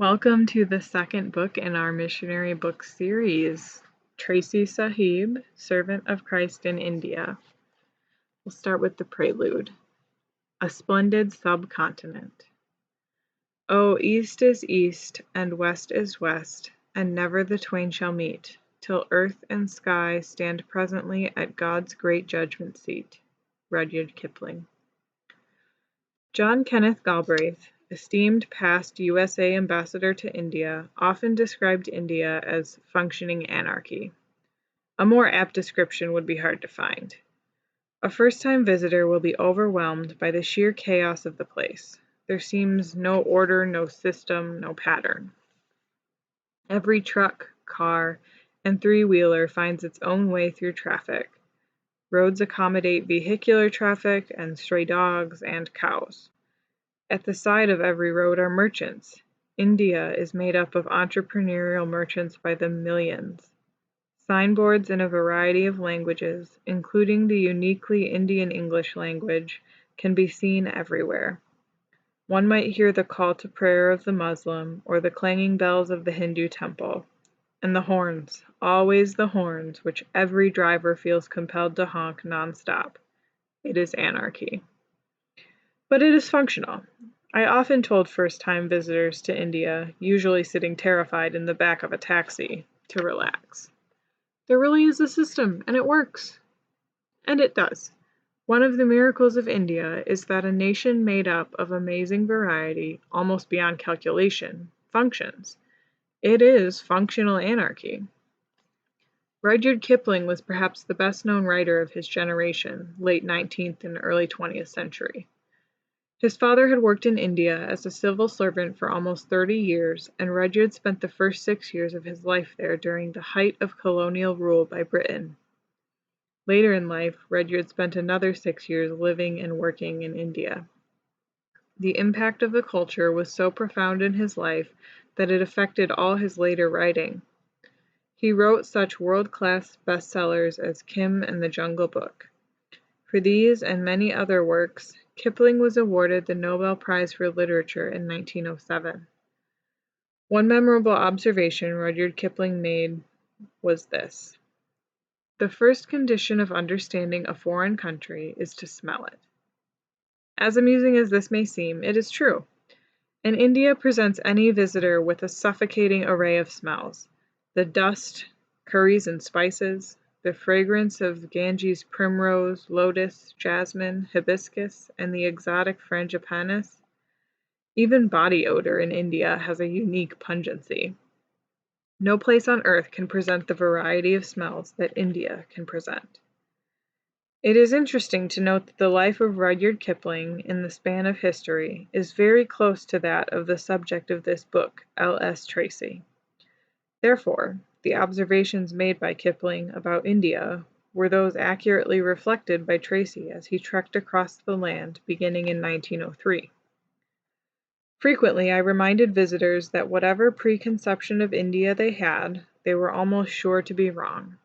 Welcome to the second book in our Missionary book series, Tracy Sahib, Servant of Christ in India. We'll start with the prelude. A Splendid Subcontinent. Oh, east is east, and west is west, and never the twain shall meet, till earth and sky stand presently at God's great judgment seat. Rudyard Kipling. John Kenneth Galbraith, esteemed past USA ambassador to India, often described India as functioning anarchy. A more apt description would be hard to find. A first-time visitor will be overwhelmed by the sheer chaos of the place. There seems no order, no system, no pattern. Every truck, car, and three-wheeler finds its own way through traffic. Roads accommodate vehicular traffic and stray dogs and cows. At the side of every road are merchants. India is made up of entrepreneurial merchants by the millions. Signboards in a variety of languages, including the uniquely Indian English language, can be seen everywhere. One might hear the call to prayer of the Muslim or the clanging bells of the Hindu temple. And the horns, always the horns, which every driver feels compelled to honk nonstop. It is anarchy. But it is functional. I often told first-time visitors to India, usually sitting terrified in the back of a taxi, to relax. There really is a system, and it works. And it does. One of the miracles of India is that a nation made up of amazing variety, almost beyond calculation, functions. It is functional anarchy. Rudyard Kipling was perhaps the best-known writer of his generation, late 19th and early 20th century. His father had worked in India as a civil servant for almost 30 years, and Rudyard spent the first 6 years of his life there during the height of colonial rule by Britain. Later in life, Rudyard spent another 6 years living and working in India. The impact of the culture was so profound in his life that it affected all his later writing. He wrote such world-class bestsellers as Kim and the Jungle Book. For these and many other works, Kipling was awarded the Nobel Prize for Literature in 1907. One memorable observation Rudyard Kipling made was this: "The first condition of understanding a foreign country is to smell it." As amusing as this may seem, it is true. And India presents any visitor with a suffocating array of smells: the dust, curries and spices, the fragrance of Ganges primrose, lotus, jasmine, hibiscus, and the exotic frangipanis. Even body odor in India has a unique pungency. No place on earth can present the variety of smells that India can present. It is interesting to note that the life of Rudyard Kipling in the span of history is very close to that of the subject of this book, L.S. Tracy. Therefore, the observations made by Kipling about India were those accurately reflected by Tracy as he trekked across the land beginning in 1903. Frequently, I reminded visitors that whatever preconception of India they had, they were almost sure to be wrong.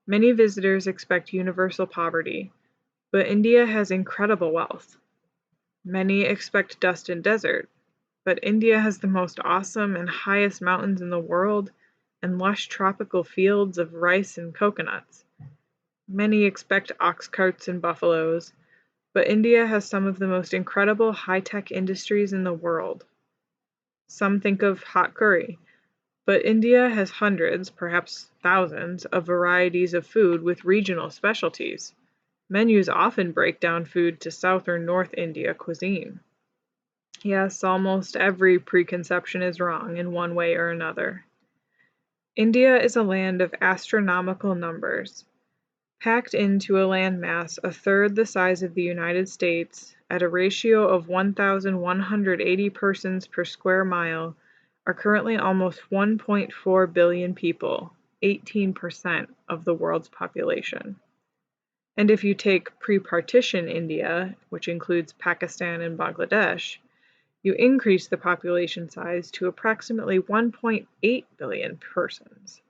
Many visitors expect universal poverty, but India has incredible wealth. Many expect dust and desert, but India has the most awesome and highest mountains in the world and lush tropical fields of rice and coconuts. Many expect ox carts and buffaloes, but India has some of the most incredible high-tech industries in the world. Some think of hot curry, but India has hundreds, perhaps thousands, of varieties of food with regional specialties. Menus often break down food to South or North India cuisine. Yes, almost every preconception is wrong in one way or another. India is a land of astronomical numbers. Packed into a landmass a third the size of the United States, at a ratio of 1,180 persons per square mile, are currently almost 1.4 billion people, 18% of the world's population. And if you take pre-partition India, which includes Pakistan and Bangladesh, you increase the population size to approximately 1.8 billion persons.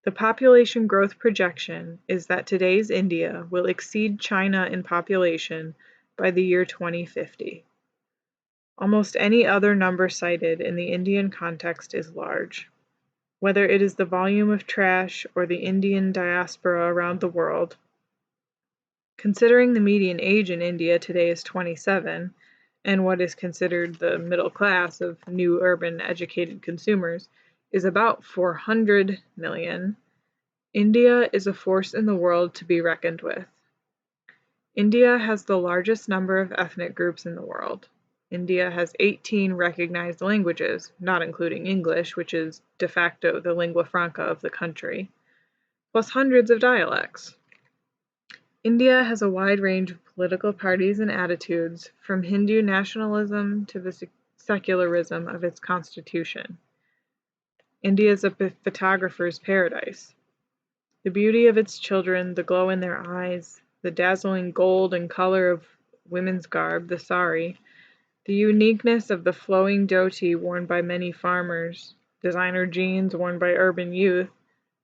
The population growth projection is that today's India will exceed China in population by the year 2050. Almost any other number cited in the Indian context is large. Whether it is the volume of trash or the Indian diaspora around the world, considering the median age in India today is 27, and what is considered the middle class of new urban educated consumers is about 400 million, India is a force in the world to be reckoned with. India has the largest number of ethnic groups in the world. India has 18 recognized languages, not including English, which is de facto the lingua franca of the country, plus hundreds of dialects. India has a wide range of political parties and attitudes, from Hindu nationalism to the secularism of its constitution. India is a photographer's paradise. The beauty of its children, the glow in their eyes, the dazzling gold and color of women's garb, the sari, the uniqueness of the flowing dhoti worn by many farmers, designer jeans worn by urban youth,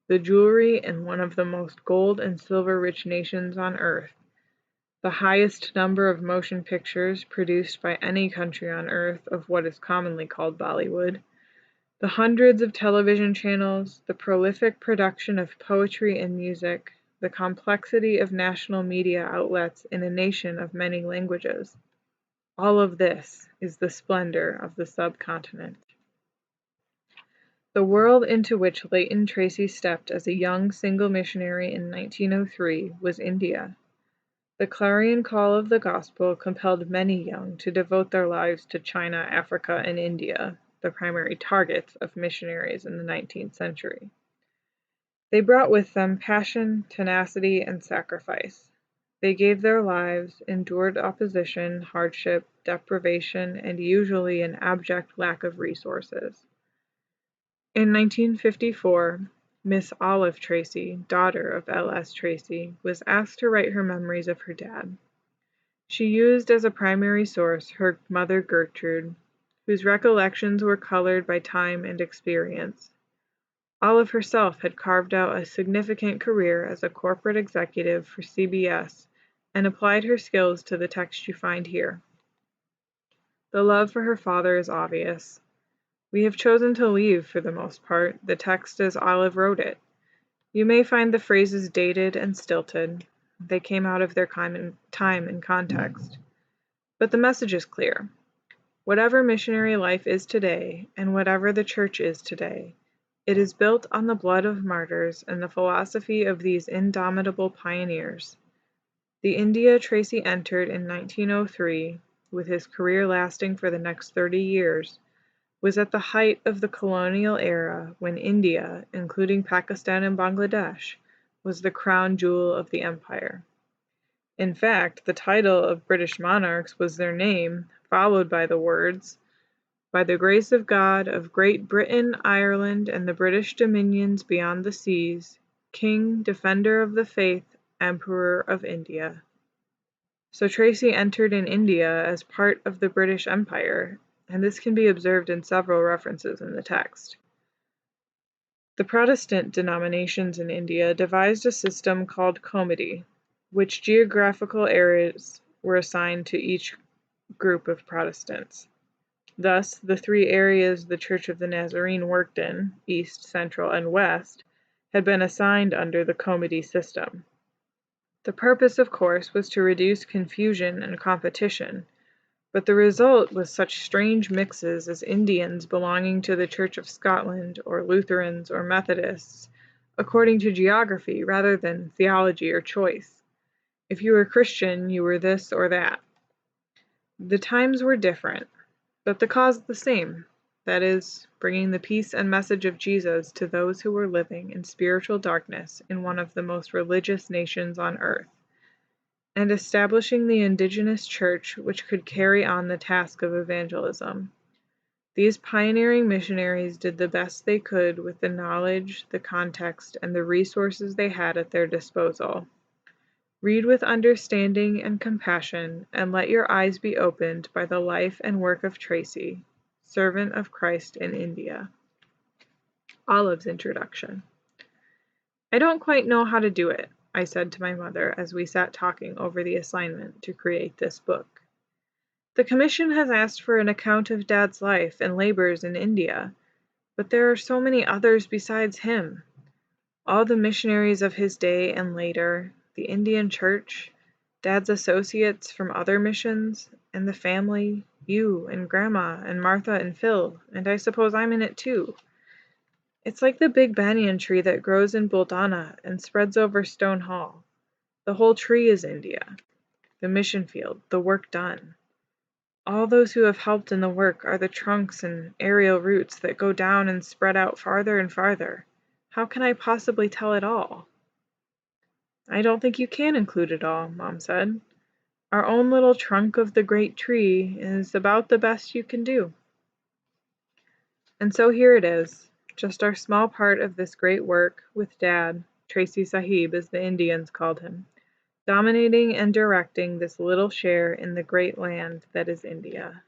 the jewelry in one of the most gold and silver-rich nations on earth, the highest number of motion pictures produced by any country on earth of what is commonly called Bollywood, the hundreds of television channels, the prolific production of poetry and music, the complexity of national media outlets in a nation of many languages. All of this is the splendor of the subcontinent. The world into which Leighton Tracy stepped as a young single missionary in 1903 was India. The clarion call of the gospel compelled many young to devote their lives to China, Africa, and India, the primary targets of missionaries in the 19th century. They brought with them passion, tenacity, and sacrifice. They gave their lives, endured opposition, hardship, deprivation, and usually an abject lack of resources. In 1954, Miss Olive Tracy, daughter of L.S. Tracy, was asked to write her memories of her dad. She used as a primary source her mother Gertrude, whose recollections were colored by time and experience. Olive herself had carved out a significant career as a corporate executive for CBS and applied her skills to the text you find here. The love for her father is obvious. We have chosen to leave, for the most part, the text as Olive wrote it. You may find the phrases dated and stilted. They came out of their time and context. But the message is clear. Whatever missionary life is today, and whatever the church is today, it is built on the blood of martyrs and the philosophy of these indomitable pioneers. The India Tracy entered in 1903, with his career lasting for the next 30 years, was at the height of the colonial era when India, including Pakistan and Bangladesh, was the crown jewel of the empire. In fact, the title of British monarchs was their name, followed by the words, "By the grace of God, of Great Britain, Ireland, and the British dominions beyond the seas, King, Defender of the Faith, Emperor of India." So Tracy entered in India as part of the British Empire, and this can be observed in several references in the text. The Protestant denominations in India devised a system called comity, which geographical areas were assigned to each group of Protestants. Thus, the three areas the Church of the Nazarene worked in, East, Central, and West, had been assigned under the comity system. The purpose, of course, was to reduce confusion and competition, but the result was such strange mixes as Indians belonging to the Church of Scotland, or Lutherans, or Methodists, according to geography rather than theology or choice. If you were Christian, you were this or that. The times were different, but the cause the same, that is, bringing the peace and message of Jesus to those who were living in spiritual darkness in one of the most religious nations on earth, and establishing the indigenous church which could carry on the task of evangelism. These pioneering missionaries did the best they could with the knowledge, the context, and the resources they had at their disposal. Read with understanding and compassion, and let your eyes be opened by the life and work of Tracy, servant of Christ in India. Olive's introduction. I don't quite know how to do it, I said to my mother as we sat talking over the assignment to create this book. The commission has asked for an account of Dad's life and labors in India, but there are so many others besides him. All the missionaries of his day and later, the Indian church, Dad's associates from other missions, and the family, you and Grandma and Martha and Phil, and I suppose I'm in it too. It's like the big banyan tree that grows in Buldana and spreads over Stone Hall. The whole tree is India, the mission field, the work done. All those who have helped in the work are the trunks and aerial roots that go down and spread out farther and farther. How can I possibly tell it all? I don't think you can include it all, Mom said. Our own little trunk of the great tree is about the best you can do. And so here it is, just our small part of this great work with Dad, Tracy Sahib as the Indians called him, dominating and directing this little share in the great land that is India.